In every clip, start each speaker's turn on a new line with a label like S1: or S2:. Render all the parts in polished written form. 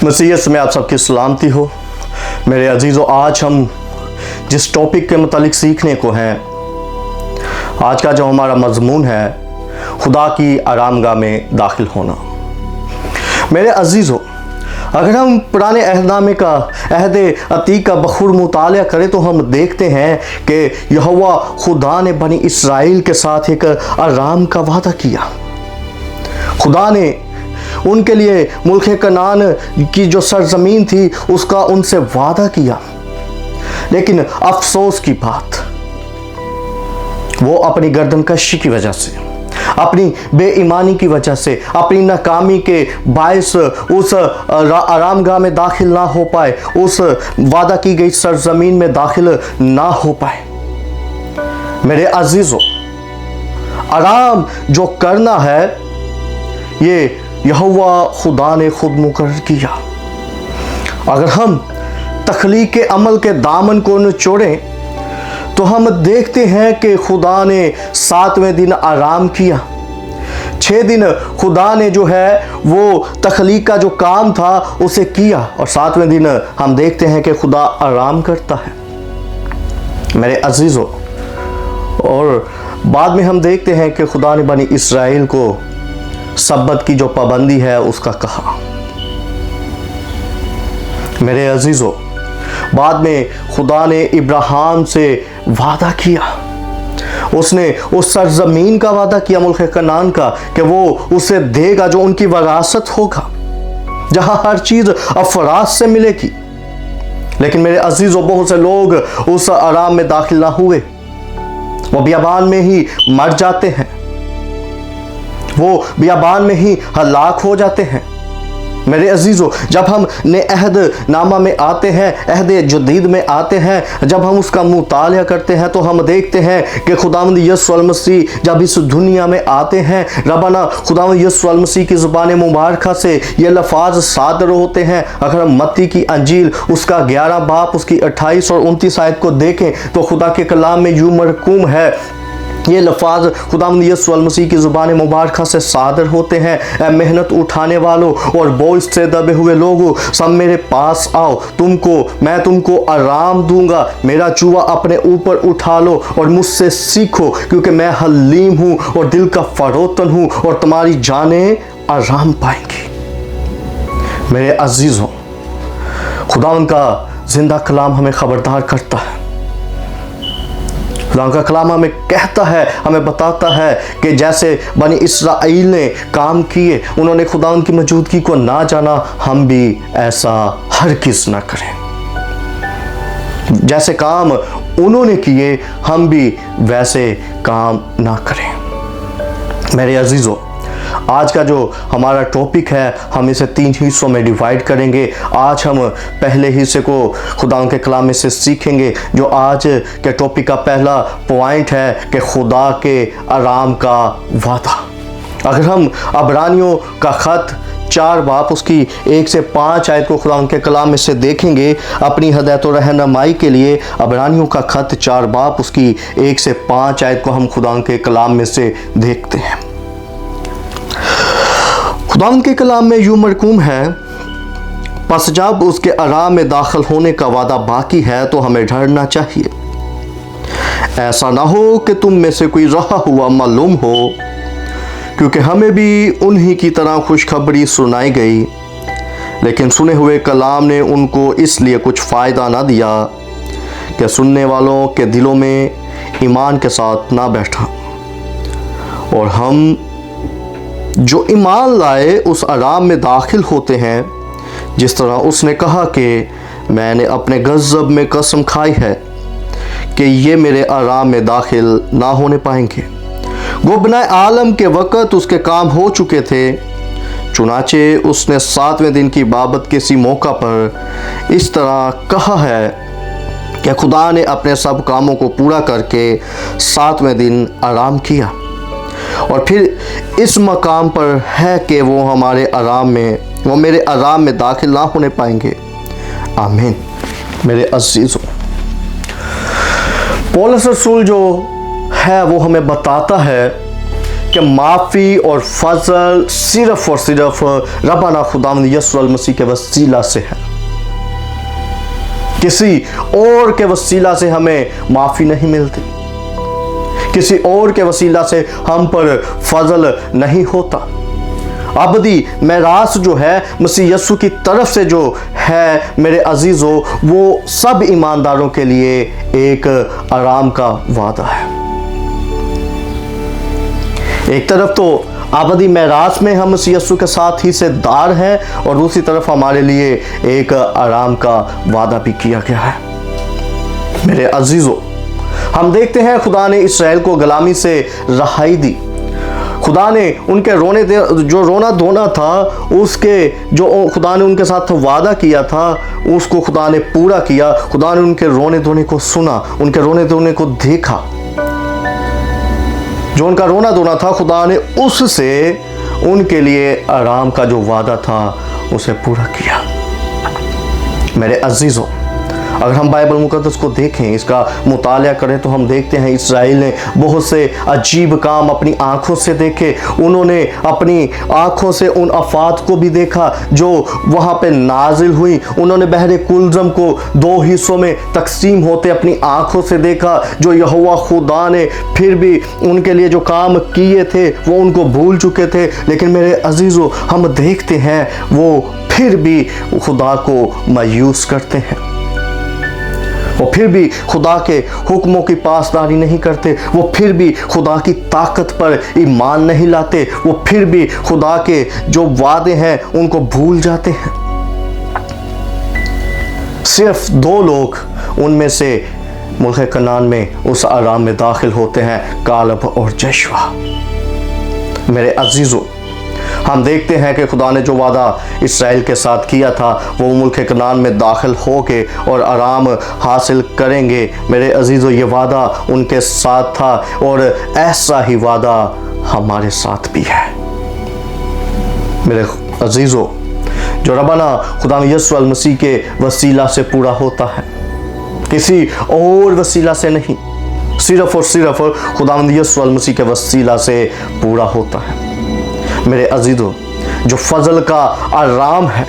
S1: मसीयत में आप सबकी सलामती हो। मेरे अजीज़ों, आज हम जिस टॉपिक के मतलब सीखने को हैं, आज का जो हमारा मजमून है, खुदा की आरामगाह में दाखिल होना। मेरे अजीज़ों, अगर हम पुराने अहदनामे का अहद अतीक का बखूर मुताला करें तो हम देखते हैं कि यहोवा खुदा ने बनी इसराइल के साथ एक आराम का वादा किया। खुदा ने उनके लिए मुल्क कनान की जो सरजमीन थी उसका उनसे वादा किया, लेकिन अफसोस की बात, वो अपनी गर्दनकशी की वजह से, अपनी बेईमानी की वजह से, अपनी नाकामी के बायस उस आरामगाह में दाखिल ना हो पाए, उस वादा की गई सरजमीन में दाखिल ना हो पाए। मेरे अजीज़ों, आराम जो करना है ये यहोवा खुदा ने खुद मुकर्रर किया। अगर हम तख्लीक के अमल के दामन को निचोड़ें तो हम देखते हैं कि खुदा ने 7वें दिन आराम किया। 6 दिन खुदा ने जो है वो तख्लीक का जो काम था उसे किया, और 7वें दिन हम देखते हैं कि खुदा आराम करता है। मेरे अजीज़ों, और बाद में हम देखते हैं कि खुदा ने बनी इसराइल को सब्बत की जो पाबंदी है उसका कहा। मेरे अजीज़ों, बाद में खुदा ने इब्राहिम से वादा किया। उसने उस सरजमीन का वादा किया, मुल्क कनान का, कि वो उसे देगा जो उनकी वरासत होगा, जहां हर चीज अफराज से मिलेगी। लेकिन मेरे अजीज़ों, बहुत से लोग उस आराम में दाखिल ना हुए, वो बियाबान में ही मर जाते हैं, वो बियाबान में ही हलाक हो जाते हैं। मेरे अजीज़ों, जब हम ने अहद नामा में आते हैं, अहद जदीद में आते हैं, जब हम उसका मुताला करते हैं तो हम देखते हैं कि खुदावंद यीशु मसीह जब इस दुनिया में आते हैं, रबाना खुदावंद यीशु मसीह की ज़ुबान मुबारक से ये लफाज सादर होते हैं। अगर हम मत्ती की अंजील उसका 11 बाब उसकी 28 और 29 आयत को देखें तो खुदा के कलाम में यूं मरकूम है, ये लफाज खुदावंद यीशु मसीह की ज़ुबान मुबारक से सादर होते हैं। मेहनत उठाने वालों और बोझ से दबे हुए लोगों, सब मेरे पास आओ, मैं तुमको आराम दूंगा। मेरा जुआ अपने ऊपर उठा लो और मुझसे सीखो, क्योंकि मैं हलीम हूँ और दिल का फरोतन हूँ, और तुम्हारी जानें आराम पाएंगी। मेरे अजीज़ों, खुदावंद का जिंदा कलाम हमें खबरदार करता है। खुदा का कलाम हमें कहता है, हमें बताता है कि जैसे बनी इसराइल ने काम किए, उन्होंने खुदा की मौजूदगी को ना जाना, हम भी ऐसा हरगिज़ ना करें। जैसे काम उन्होंने किए, हम भी वैसे काम ना करें। मेरे अजीज़ों, आज का जो हमारा टॉपिक है, हम इसे 3 हिस्सों में डिवाइड करेंगे। आज हम पहले हिस्से को खुदा के कलाम में से सीखेंगे। जो आज के टॉपिक का पहला पॉइंट है कि खुदा के आराम का वादा। अगर हम अबरानियों का ख़त 4 बाब उसकी 1 से 5 आयत को खुदा के कलाम में से देखेंगे, अपनी हदायत और रहनुमाई के लिए अबरानियों का ख़त 4 बाब उसकी 1 से 5 आयत को हम खुदा के कलाम में से देखते हैं। खुदा के कलाम में यूं मरकूम है, बस जब उसके आराम में दाखिल होने का वादा बाकी है तो हमें डरना चाहिए। ऐसा ना हो कि तुम में से कोई रहा हुआ मालूम हो, क्योंकि हमें भी उन्हीं की तरह खुशखबरी सुनाई गई, लेकिन सुने हुए कलाम ने उनको इसलिए कुछ फ़ायदा ना दिया कि सुनने वालों के दिलों में ईमान के साथ ना बैठा, और हम जो ईमान लाए उस आराम में दाखिल होते हैं, जिस तरह उसने कहा कि मैंने अपने गज़ब में कसम खाई है कि ये मेरे आराम में दाखिल ना होने पाएंगे। वो बनाए आलम के वक़्त उसके काम हो चुके थे, चुनाचे उसने 7वें दिन की बाबत किसी मौका पर इस तरह कहा है कि खुदा ने अपने सब कामों को पूरा करके 7वें दिन आराम किया, और फिर इस मकाम पर है कि वो मेरे आराम में दाखिल ना होने पाएंगे। आमीन। मेरे अजीज़ों, पौलुस रसूल जो है वो हमें बताता है कि माफ़ी और फजल सिर्फ और सिर्फ रब्बाना खुदावंद यीशु मसीह के वसीला से है। किसी और के वसीला से हमें माफ़ी नहीं मिलती, किसी और के वसीला से हम पर फजल नहीं होता। अबदी मेरास जो है मसीह यीशु की तरफ से जो है मेरे अजीज़ों, वो सब ईमानदारों के लिए एक आराम का वादा है। एक तरफ तो अबदी मेरास में हम मसीह यीशु के साथ हिस्सेदार हैं और दूसरी तरफ हमारे लिए एक आराम का वादा भी किया गया है। मेरे अजीज़ों, हम देखते हैं खुदा ने इसराइल को गुलामी से रहाई दी। खुदा ने उनके जो रोना धोना था, उसके जो खुदा ने उनके साथ वादा किया था, उसको खुदा ने पूरा किया। खुदा ने उनके रोने धोने को सुना, उनके रोने धोने को देखा। जो उनका रोना धोना था, खुदा ने उससे उनके लिए आराम का जो वादा था उसे पूरा किया। मेरे अजीज़ों, अगर हम बाइबल मुकद्दस को देखें, इसका मुताला करें, तो हम देखते हैं इसराइल ने बहुत से अजीब काम अपनी आंखों से देखे। उन्होंने अपनी आंखों से उन आफात को भी देखा जो वहाँ पे नाजिल हुई। उन्होंने बहरे कुलजम को दो हिस्सों में तकसीम होते अपनी आंखों से देखा। जो यहोवा खुदा ने फिर भी उनके लिए जो काम किए थे वो उनको भूल चुके थे। लेकिन मेरे अजीज़ों, हम देखते हैं वो फिर भी खुदा को मायूस करते हैं, वो फिर भी खुदा के हुक्मों की पासदारी नहीं करते, वो फिर भी खुदा की ताकत पर ईमान नहीं लाते, वो फिर भी खुदा के जो वादे हैं उनको भूल जाते हैं। सिर्फ दो लोग उनमें से मुल्क कनान में उस आराम में दाखिल होते हैं, कालेब और जोशुआ। मेरे अजीज़ों, हम देखते हैं कि खुदा ने जो वादा इसराइल के साथ किया था, वो मुल्क कनान में दाखिल होके और आराम हासिल करेंगे। मेरे अजीज़ों, ये वादा उनके साथ था और ऐसा ही वादा हमारे साथ भी है। मेरे अजीज़ों, जो रब्बाना खुदा यीशु मसीह के वसीला से पूरा होता है, किसी और वसीला से नहीं, सिर्फ और सिर्फ खुदावंद यीशु मसीह के वसीला से पूरा होता है। मेरे अजीज़ों, जो फजल का आराम है,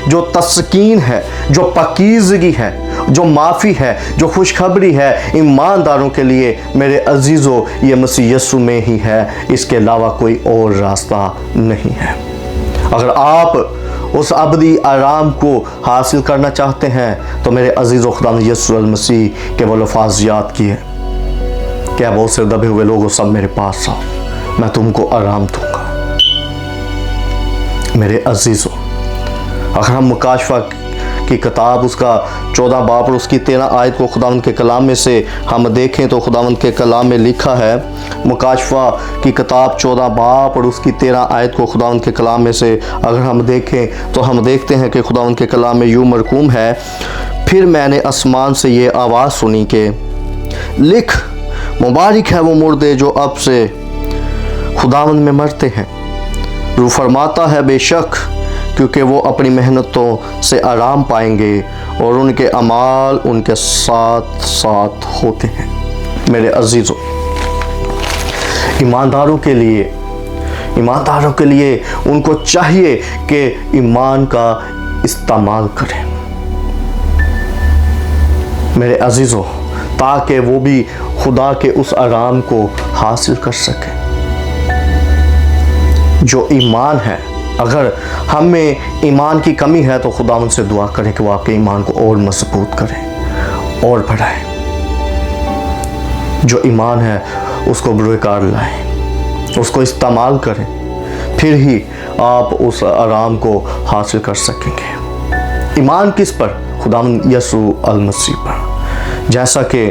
S1: जो तस्कीन है, जो पाकीज़गी है, जो माफ़ी है, जो खुशखबरी है ईमानदारों के लिए, मेरे अजीज़ों, ये मसीह यीशु में ही है। इसके अलावा कोई और रास्ता नहीं है। अगर आप उस अबदी आराम को हासिल करना चाहते हैं तो मेरे अजीज़ों, खुदा यीशु मसीह के वो लफ़ाज़ याद किए, क्या बहुत से दबे हुए लोगों, सब मेरे पास आओ, मैं तुमको आराम दूंगा। मेरे अजीज़ों, अगर हम मुकाशफा की किताब उसका 14 बाब और उसकी 13 आयत को खुदावंद के कलाम में से हम देखें तो खुदावंद के कलाम में लिखा है, मुकाशफा की किताब 14 बाब और उसकी 13 आयत को खुदावंद के कलाम में से अगर हम देखें तो हम देखते हैं कि खुदावंद के कलाम में यूँ मरकूम है, फिर मैंने आसमान से ये आवाज़ सुनी कि लिख, मुबारक है वो मुर्दे जो अब से खुदावंद में मरते हैं। रूह फरमाता है, बेशक, क्योंकि वो अपनी मेहनतों से आराम पाएंगे और उनके अमाल उनके साथ साथ होते हैं। मेरे अजीज़ों, ईमानदारों के लिए उनको चाहिए कि ईमान का इस्तेमाल करें। मेरे अजीज़ों, ताकि वो भी खुदा के उस आराम को हासिल कर सकें। जो ईमान है, अगर हम में ईमान की कमी है तो खुदा उनसे दुआ करें कि वो आपके ईमान को और मजबूत करें और बढ़ाएं। जो ईमान है उसको बुरकार लाएं, उसको इस्तेमाल करें, फिर ही आप उस आराम को हासिल कर सकेंगे। ईमान किस पर? खुदावंद यीशु मसीह पर। जैसा कि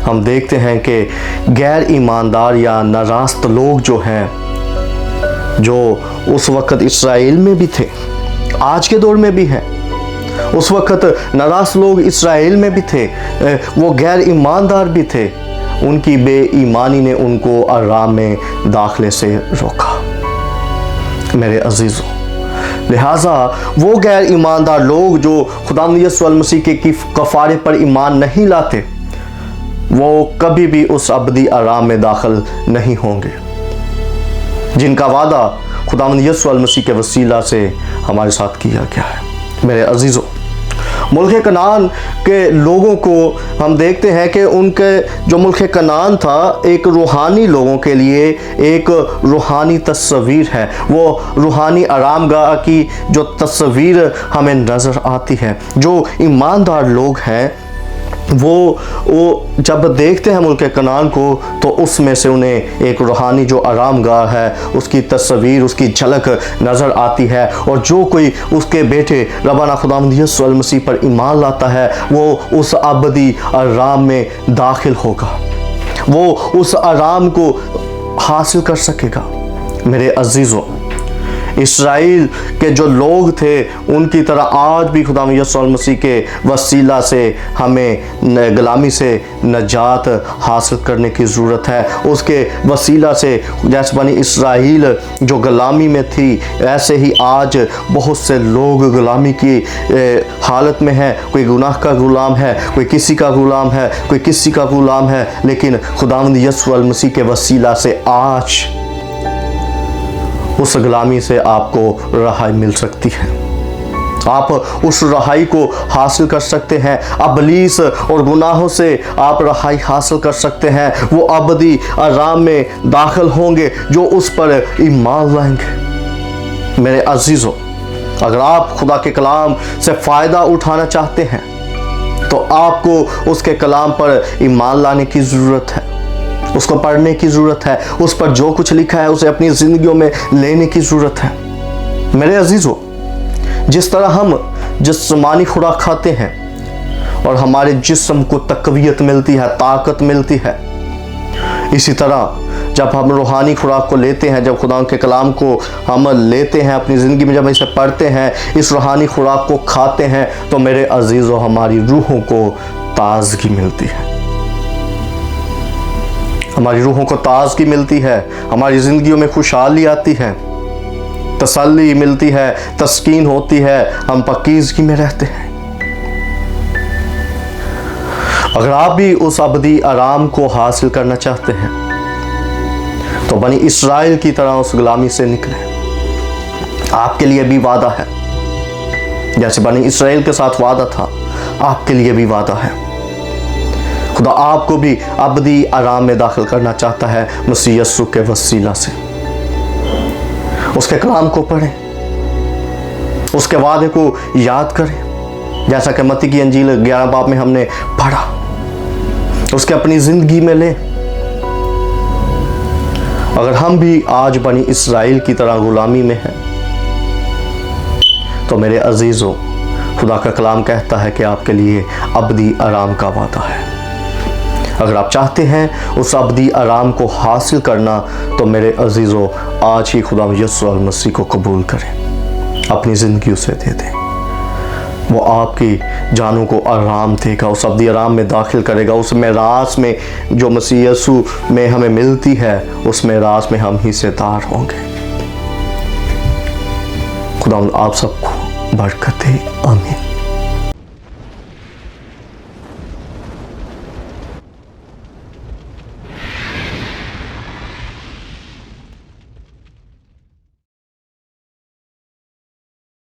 S1: हम देखते हैं कि गैर ईमानदार या नारास्त लोग जो हैं, जो उस वक़्त इसराइल में भी थे, आज के दौर में भी हैं, उस वक़्त नाराज़ लोग इसराइल में भी थे, वो गैर ईमानदार भी थे, उनकी बेईमानी ने उनको आराम में दाखिले से रोका। मेरे अजीज़ों, लिहाजा वो गैर ईमानदार लोग जो खुदावंद यीशु मसीह के कफ़ारे पर ईमान नहीं लाते, वो कभी भी उस अबदी आराम में दाखिल नहीं होंगे। जिनका वादा खुदावंद यीशु मसीह के वसीला से हमारे साथ किया गया है। मेरे अजीज़ों, मुल्क कनान के लोगों को हम देखते हैं कि उनके जो मुल्क कनान था एक रूहानी लोगों के लिए एक रूहानी तस्वीर है। वो रूहानी आरामगाह की जो तस्वीर हमें नज़र आती है। जो ईमानदार लोग हैं वो जब देखते हैं मुल्क कनान को तो उसमें से उन्हें एक रूहानी जो आरामगाह है उसकी तस्वीर, उसकी झलक नज़र आती है। और जो कोई उसके बेटे रब्बाना खुदावंद यीशु मसीह पर ईमान लाता है वो उस अबदी आराम में दाखिल होगा, वो उस आराम को हासिल कर सकेगा। मेरे अजीज़ों, इस्राएल के जो लोग थे उनकी तरह आज भी खुदावंद यीशु मसीह के वसीला से हमें गुलामी से नजात हासिल करने की ज़रूरत है। उसके वसीला से जैसे बनी इस्राएल जो गुलामी में थी ऐसे ही आज बहुत से लोग गुलामी की हालत में हैं। कोई गुनाह का गुलाम है, कोई किसी का गुलाम है, कोई किसी का गुलाम है, लेकिन खुदावंद यीशु मसीह के वसीला से आज उस गुलामी से आपको रहाई मिल सकती है। आप उस रहाई को हासिल कर सकते हैं। अबलीस और गुनाहों से आप रहाई हासिल कर सकते हैं। वो अबदी आराम में दाखिल होंगे जो उस पर ईमान लाएंगे। मेरे अजीज़ों, अगर आप खुदा के कलाम से फ़ायदा उठाना चाहते हैं तो आपको उसके कलाम पर ईमान लाने की ज़रूरत है, उसको पढ़ने की ज़रूरत है, उस पर जो कुछ लिखा है उसे अपनी ज़िंदगियों में लेने की ज़रूरत है। मेरे अजीज़ों, जिस तरह हम जिस्मानी खुराक खाते हैं और हमारे जिस्म को तक़वियत मिलती है, ताकत मिलती है, इसी तरह जब हम रूहानी खुराक को लेते हैं, जब खुदा के कलाम को हम लेते हैं अपनी ज़िंदगी में, जब इसे पढ़ते हैं, इस रूहानी खुराक को खाते हैं तो मेरे अजीज़ों हमारी रूहों को ताज़गी मिलती है, हमारी रूहों को ताज़गी मिलती है, हमारी ज़िंदगियों में खुशहाली आती है, तसल्ली मिलती है, तस्कीन होती है, हम पाकीज़गी में रहते हैं। अगर आप भी उस अबदी आराम को हासिल करना चाहते हैं तो बनी इस्राएल की तरह उस गुलामी से निकलें। आपके लिए भी वादा है, जैसे बनी इस्राएल के साथ वादा था, आपके लिए भी वादा है। खुदा आपको भी अबदी आराम में दाखिल करना चाहता है मसीह यीशु के वसीला से। उसके कलाम को पढ़ें, उसके वादे को याद करें, जैसा कि मत्ती की अंजील 11 बाब में हमने पढ़ा, उसके अपनी ज़िंदगी में लें। अगर हम भी आज बनी इस्राएल की तरह गुलामी में हैं तो मेरे अजीज़ों, खुदा का कलाम कहता है कि आपके लिए अबदी आराम का वादा है। अगर आप चाहते हैं उस अबदी आराम को हासिल करना तो मेरे अजीज़ों आज ही खुदा यीशु मसीह को कबूल करें, अपनी ज़िंदगी उसे दे दें। वो आपकी जानों को आराम देगा, उस अबदी आराम में दाखिल करेगा। उस मेरास में जो मसीह यीशु में हमें मिलती है, उस मेरास में हम हिस्सेदार होंगे। खुदा आप सबको बरकत दे, आमीन।